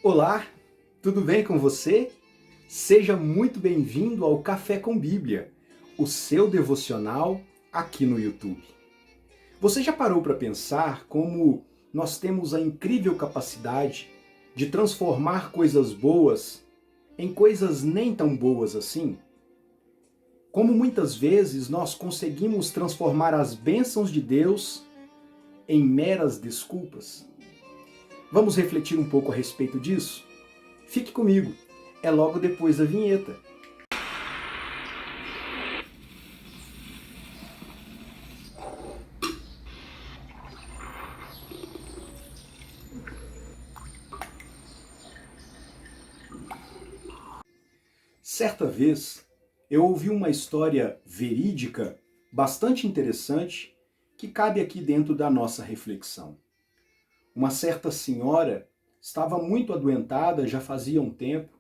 Olá, tudo bem com você? Seja muito bem-vindo ao Café com Bíblia, o seu devocional aqui no YouTube. Você já parou para pensar como nós temos a incrível capacidade de transformar coisas boas em coisas nem tão boas assim? Como muitas vezes nós conseguimos transformar as bênçãos de Deus em meras desculpas? Vamos refletir um pouco a respeito disso? Fique comigo, é logo depois da vinheta. Certa vez, eu ouvi uma história verídica bastante interessante que cabe aqui dentro da nossa reflexão. Uma certa senhora estava muito adoentada já fazia um tempo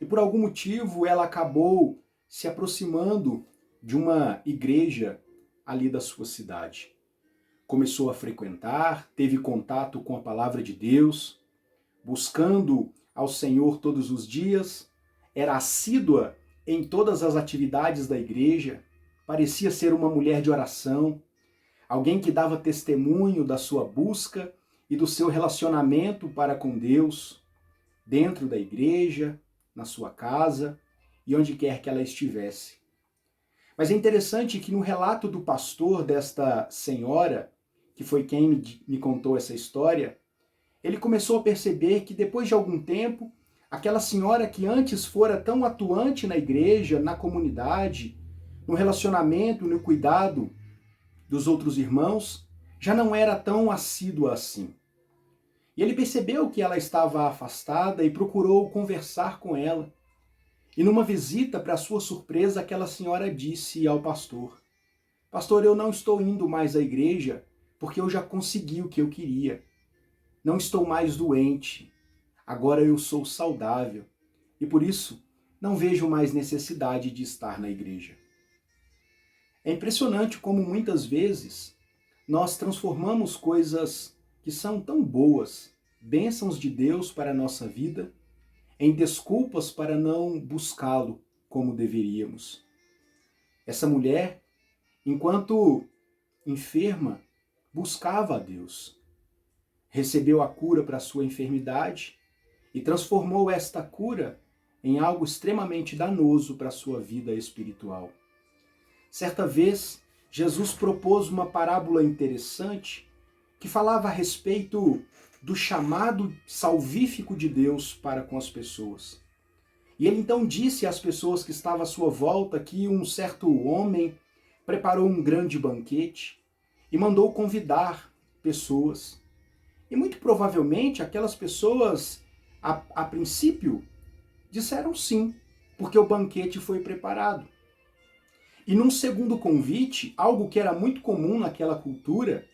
e por algum motivo ela acabou se aproximando de uma igreja ali da sua cidade. Começou a frequentar, teve contato com a palavra de Deus, buscando ao Senhor todos os dias, era assídua em todas as atividades da igreja, parecia ser uma mulher de oração, alguém que dava testemunho da sua busca e do seu relacionamento para com Deus, dentro da igreja, na sua casa e onde quer que ela estivesse. Mas é interessante que no relato do pastor desta senhora, que foi quem me contou essa história, ele começou a perceber que depois de algum tempo, aquela senhora que antes fora tão atuante na igreja, na comunidade, no relacionamento, no cuidado dos outros irmãos, já não era tão assídua assim. E ele percebeu que ela estava afastada e procurou conversar com ela. E numa visita, para sua surpresa, aquela senhora disse ao pastor: "Pastor, eu não estou indo mais à igreja porque eu já consegui o que eu queria. Não estou mais doente. Agora eu sou saudável e por isso não vejo mais necessidade de estar na igreja." É impressionante como muitas vezes nós transformamos coisas que são tão boas, bênçãos de Deus para a nossa vida, em desculpas para não buscá-lo como deveríamos. Essa mulher, enquanto enferma, buscava a Deus. Recebeu a cura para a sua enfermidade e transformou esta cura em algo extremamente danoso para a sua vida espiritual. Certa vez, Jesus propôs uma parábola interessante que falava a respeito do chamado salvífico de Deus para com as pessoas. E ele então disse às pessoas que estavam à sua volta que um certo homem preparou um grande banquete e mandou convidar pessoas. E muito provavelmente aquelas pessoas, a princípio, disseram sim, porque o banquete foi preparado. E num segundo convite, algo que era muito comum naquela cultura,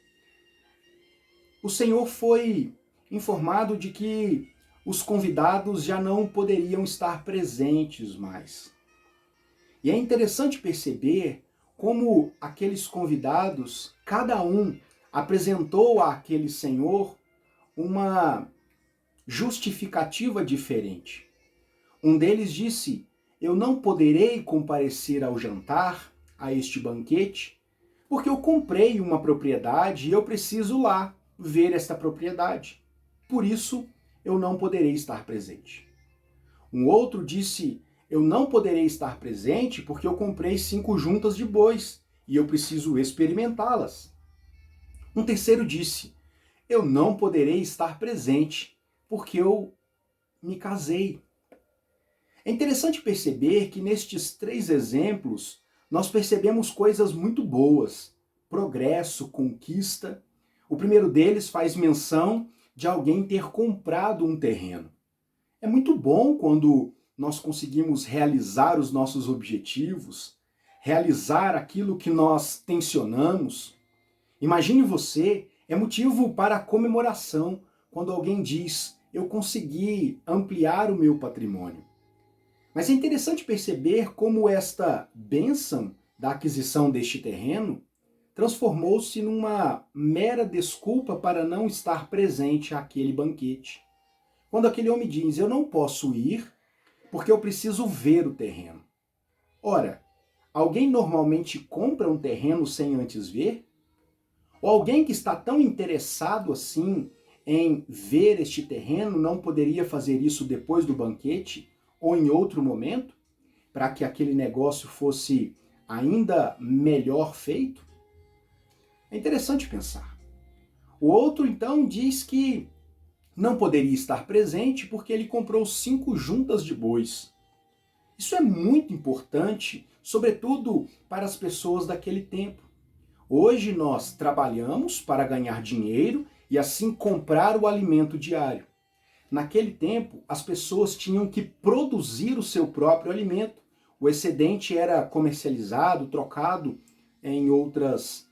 o Senhor foi informado de que os convidados já não poderiam estar presentes mais. E é interessante perceber como aqueles convidados, cada um apresentou àquele Senhor uma justificativa diferente. Um deles disse: "Eu não poderei comparecer ao jantar, a este banquete, porque eu comprei uma propriedade e eu preciso lá ver esta propriedade. Por isso, eu não poderei estar presente." Um outro disse: "Eu não poderei estar presente porque eu comprei 5 juntas de bois e eu preciso experimentá-las." Um terceiro disse: "Eu não poderei estar presente porque eu me casei." É interessante perceber que nestes 3 exemplos nós percebemos coisas muito boas: progresso, conquista. O primeiro deles faz menção de alguém ter comprado um terreno. É muito bom quando nós conseguimos realizar os nossos objetivos, realizar aquilo que nós tensionamos. Imagine você, é motivo para comemoração quando alguém diz: "Eu consegui ampliar o meu patrimônio." Mas é interessante perceber como esta bênção da aquisição deste terreno transformou-se numa mera desculpa para não estar presente àquele banquete. Quando aquele homem diz, eu não posso ir porque eu preciso ver o terreno. Ora, alguém normalmente compra um terreno sem antes ver? Ou alguém que está tão interessado assim em ver este terreno não poderia fazer isso depois do banquete ou em outro momento, para que aquele negócio fosse ainda melhor feito? É interessante pensar. O outro então diz que não poderia estar presente porque ele comprou 5 juntas de bois. Isso é muito importante, sobretudo para as pessoas daquele tempo. Hoje nós trabalhamos para ganhar dinheiro e assim comprar o alimento diário. Naquele tempo, as pessoas tinham que produzir o seu próprio alimento. O excedente era comercializado, trocado em outros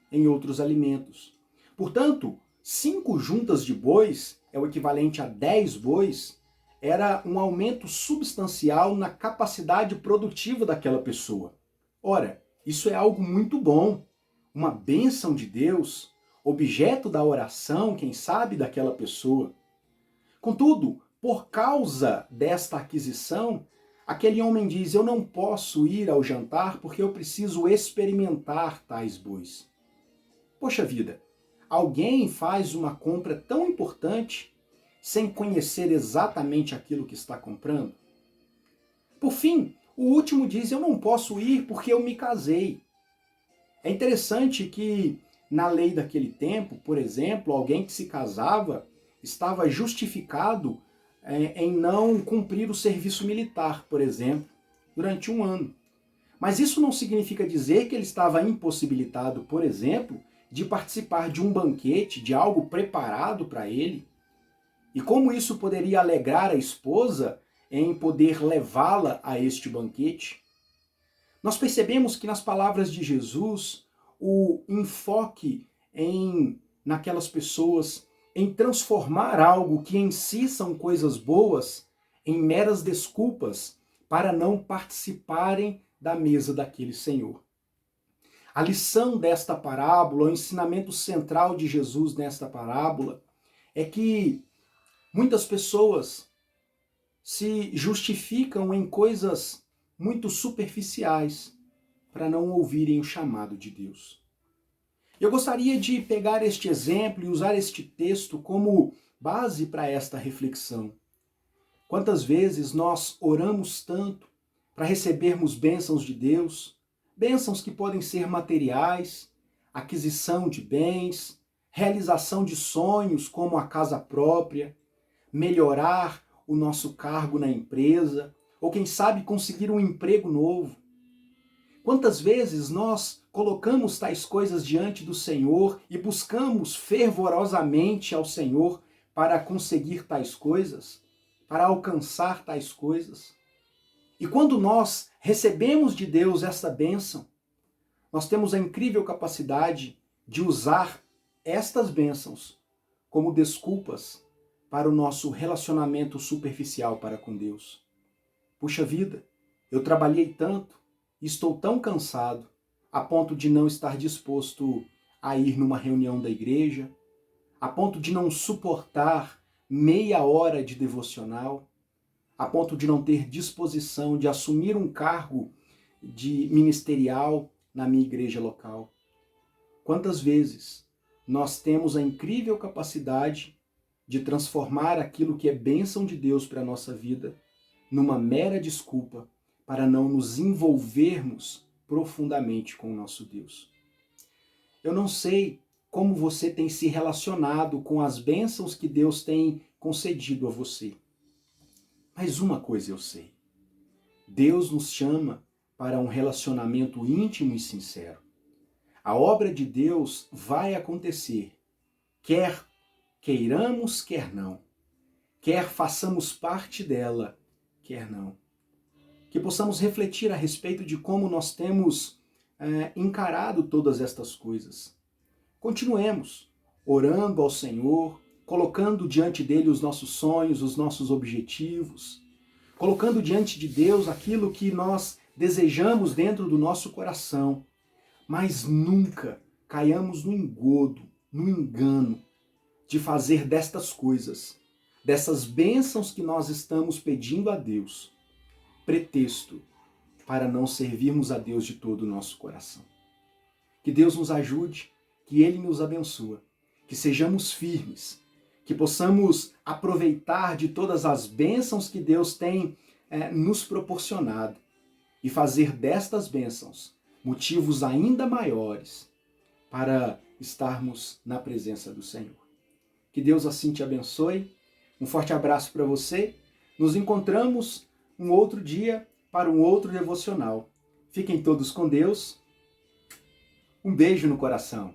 alimentos. Portanto, 5 juntas de bois é o equivalente a 10 bois, era um aumento substancial na capacidade produtiva daquela pessoa. Ora, isso é algo muito bom, uma bênção de Deus, objeto da oração, quem sabe, daquela pessoa. Contudo, por causa desta aquisição, aquele homem diz, eu não posso ir ao jantar porque eu preciso experimentar tais bois. Poxa vida, alguém faz uma compra tão importante sem conhecer exatamente aquilo que está comprando? Por fim, o último diz, eu não posso ir porque eu me casei. É interessante que na lei daquele tempo, por exemplo, alguém que se casava estava justificado em não cumprir o serviço militar, por exemplo, durante um ano. Mas isso não significa dizer que ele estava impossibilitado, por exemplo, de participar de um banquete, de algo preparado para ele. E como isso poderia alegrar a esposa em poder levá-la a este banquete? Nós percebemos que nas palavras de Jesus, o enfoque naquelas pessoas, em transformar algo que em si são coisas boas, em meras desculpas para não participarem da mesa daquele Senhor. A lição desta parábola, o ensinamento central de Jesus nesta parábola, é que muitas pessoas se justificam em coisas muito superficiais para não ouvirem o chamado de Deus. Eu gostaria de pegar este exemplo e usar este texto como base para esta reflexão. Quantas vezes nós oramos tanto para recebermos bênçãos de Deus, bênçãos que podem ser materiais, aquisição de bens, realização de sonhos como a casa própria, melhorar o nosso cargo na empresa, ou quem sabe conseguir um emprego novo. Quantas vezes nós colocamos tais coisas diante do Senhor e buscamos fervorosamente ao Senhor para conseguir tais coisas, para alcançar tais coisas? E quando nós recebemos de Deus essa bênção, nós temos a incrível capacidade de usar estas bênçãos como desculpas para o nosso relacionamento superficial para com Deus. Puxa vida, eu trabalhei tanto, estou tão cansado, a ponto de não estar disposto a ir numa reunião da igreja, a ponto de não suportar meia hora de devocional, a ponto de não ter disposição de assumir um cargo de ministerial na minha igreja local. Quantas vezes nós temos a incrível capacidade de transformar aquilo que é bênção de Deus para a nossa vida numa mera desculpa para não nos envolvermos profundamente com o nosso Deus. Eu não sei como você tem se relacionado com as bênçãos que Deus tem concedido a você. Mas uma coisa eu sei. Deus nos chama para um relacionamento íntimo e sincero. A obra de Deus vai acontecer, quer queiramos, quer não. Quer façamos parte dela, quer não. Que possamos refletir a respeito de como nós temos encarado todas estas coisas. Continuemos orando ao Senhor, colocando diante dele os nossos sonhos, os nossos objetivos, colocando diante de Deus aquilo que nós desejamos dentro do nosso coração, mas nunca caiamos no engodo, no engano de fazer destas coisas dessas bênçãos que nós estamos pedindo a Deus, pretexto para não servirmos a Deus de todo o nosso coração. Que Deus nos ajude, que Ele nos abençoe, que sejamos firmes, que possamos aproveitar de todas as bênçãos que Deus tem nos proporcionado e fazer destas bênçãos motivos ainda maiores para estarmos na presença do Senhor. Que Deus assim te abençoe. Um forte abraço para você. Nos encontramos um outro dia para um outro devocional. Fiquem todos com Deus. Um beijo no coração.